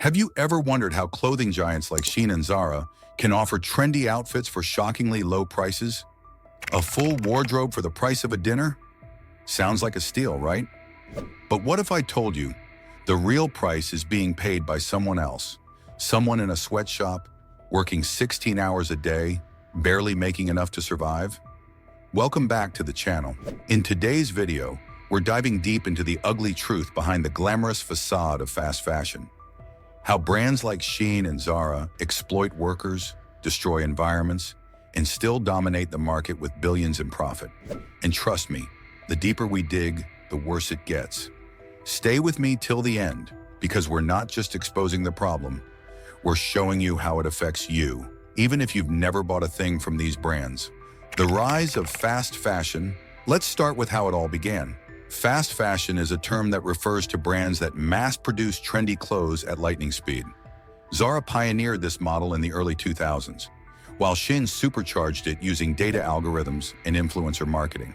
Have you ever wondered how clothing giants like Shein and Zara can offer trendy outfits for shockingly low prices? A full wardrobe for the price of a dinner? Sounds like a steal, right? But what if I told you the real price is being paid by someone else? Someone in a sweatshop, working 16 hours a day, barely making enough to survive? Welcome back to the channel. In today's video, we're diving deep into the ugly truth behind the glamorous facade of fast fashion. How brands like Shein and Zara exploit workers, destroy environments, and still dominate the market with billions in profit. And trust me, the deeper we dig, the worse it gets. Stay with me till the end, because we're not just exposing the problem, we're showing you how it affects you, even if you've never bought a thing from these brands. The rise of fast fashion. Let's start with how it all began. Fast fashion is a term that refers to brands that mass-produce trendy clothes at lightning speed. Zara pioneered this model in the early 2000s, while Shein supercharged it using data algorithms and influencer marketing.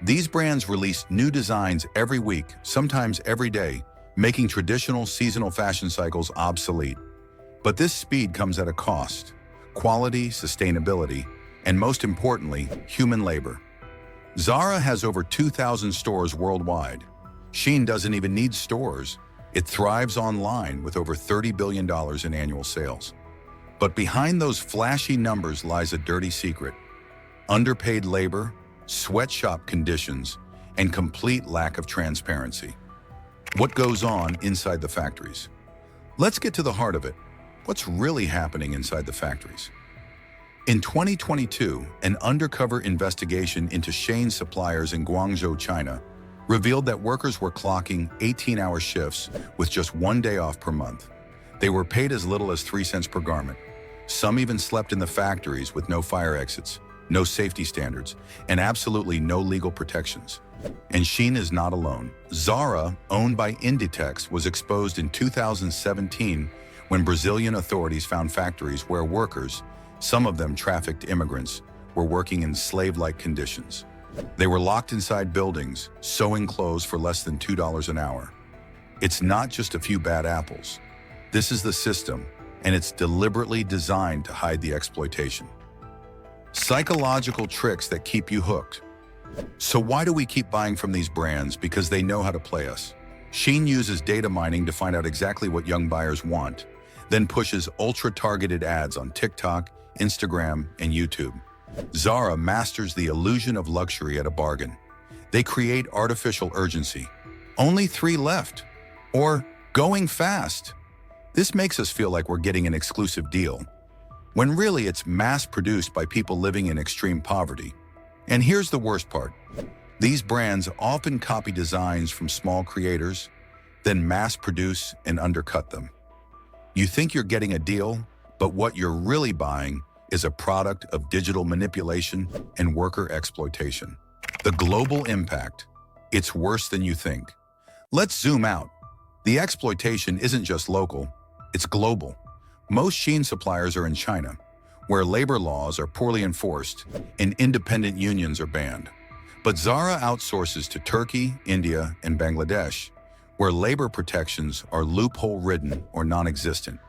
These brands released new designs every week, sometimes every day, making traditional seasonal fashion cycles obsolete. But this speed comes at a cost: quality, sustainability, and most importantly, human labor. Zara has over 2,000 stores worldwide. Shein doesn't even need stores. It thrives online with over $30 billion in annual sales. But behind those flashy numbers lies a dirty secret: underpaid labor, sweatshop conditions, and complete lack of transparency. What goes on inside the factories? Let's get to the heart of it. What's really happening inside the factories? In 2022, an undercover investigation into Shein suppliers in Guangzhou, China, revealed that workers were clocking 18-hour shifts with just 1 day off per month. They were paid as little as 3 cents per garment. Some even slept in the factories with no fire exits, no safety standards, and absolutely no legal protections. And Shein is not alone. Zara, owned by Inditex, was exposed in 2017 when Brazilian authorities found factories where workers, some of them trafficked immigrants, were working in slave-like conditions. They were locked inside buildings, sewing clothes for less than $2 an hour. It's not just a few bad apples. This is the system, and it's deliberately designed to hide the exploitation. Psychological tricks that keep you hooked. So why do we keep buying from these brands? Because they know how to play us. Shein uses data mining to find out exactly what young buyers want, then pushes ultra-targeted ads on TikTok, Instagram, and YouTube. Zara masters the illusion of luxury at a bargain. They create artificial urgency. Only 3 left. Or going fast. This makes us feel like we're getting an exclusive deal, when really it's mass-produced by people living in extreme poverty. And here's the worst part. These brands often copy designs from small creators, then mass-produce and undercut them. You think you're getting a deal, but what you're really buying is a product of digital manipulation and worker exploitation. The global impact. It's worse than you think. Let's zoom out. The exploitation isn't just local, it's global. Most Shein suppliers are in China, where labor laws are poorly enforced and independent unions are banned. But Zara outsources to Turkey, India, and Bangladesh, where labor protections are loophole-ridden or non-existent.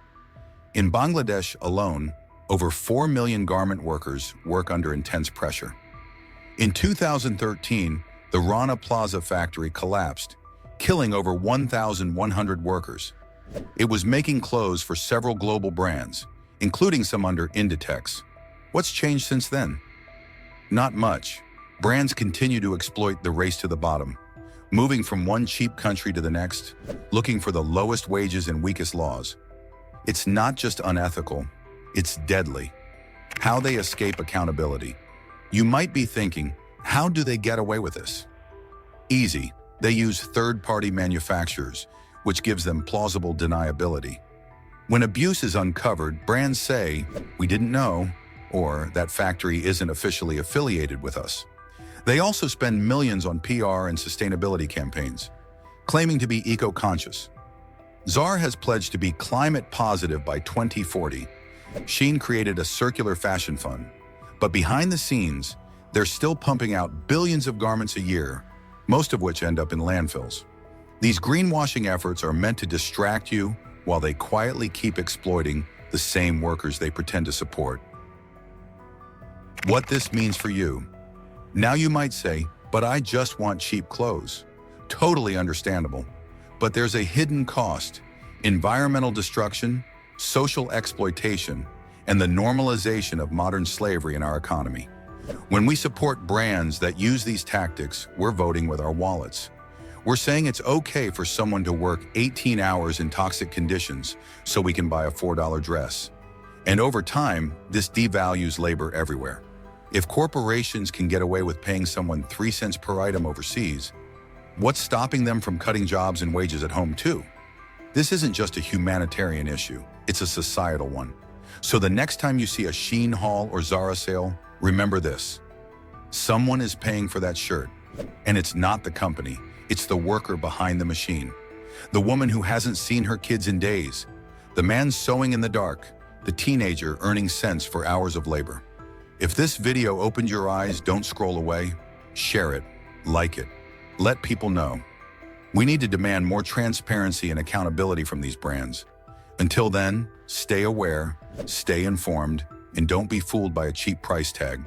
In Bangladesh alone, over 4 million garment workers work under intense pressure. In 2013, the Rana Plaza factory collapsed, killing over 1,100 workers. It was making clothes for several global brands, including some under Inditex. What's changed since then? Not much. Brands continue to exploit the race to the bottom, moving from one cheap country to the next, looking for the lowest wages and weakest laws. It's not just unethical, it's deadly. How they escape accountability. You might be thinking, how do they get away with this? Easy. They use third-party manufacturers, which gives them plausible deniability. When abuse is uncovered, brands say, "We didn't know," or "That factory isn't officially affiliated with us." They also spend millions on PR and sustainability campaigns, claiming to be eco-conscious. Zara has pledged to be climate positive by 2040. Shein created a circular fashion fund, but behind the scenes, they're still pumping out billions of garments a year, most of which end up in landfills. These greenwashing efforts are meant to distract you, while they quietly keep exploiting the same workers they pretend to support. What this means for you. Now you might say, but I just want cheap clothes. Totally understandable. But there's a hidden cost: environmental destruction, social exploitation, and the normalization of modern slavery in our economy. When we support brands that use these tactics, we're voting with our wallets. We're saying it's okay for someone to work 18 hours in toxic conditions so we can buy a $4 dress. And over time, this devalues labor everywhere. If corporations can get away with paying someone 3 cents per item overseas, what's stopping them from cutting jobs and wages at home too? This isn't just a humanitarian issue, it's a societal one. So the next time you see a Shein haul or Zara sale, remember this: someone is paying for that shirt, and it's not the company, it's the worker behind the machine. The woman who hasn't seen her kids in days, the man sewing in the dark, the teenager earning cents for hours of labor. If this video opened your eyes, don't scroll away, share it, like it. Let people know. We need to demand more transparency and accountability from these brands. Until then, stay aware, stay informed, and don't be fooled by a cheap price tag.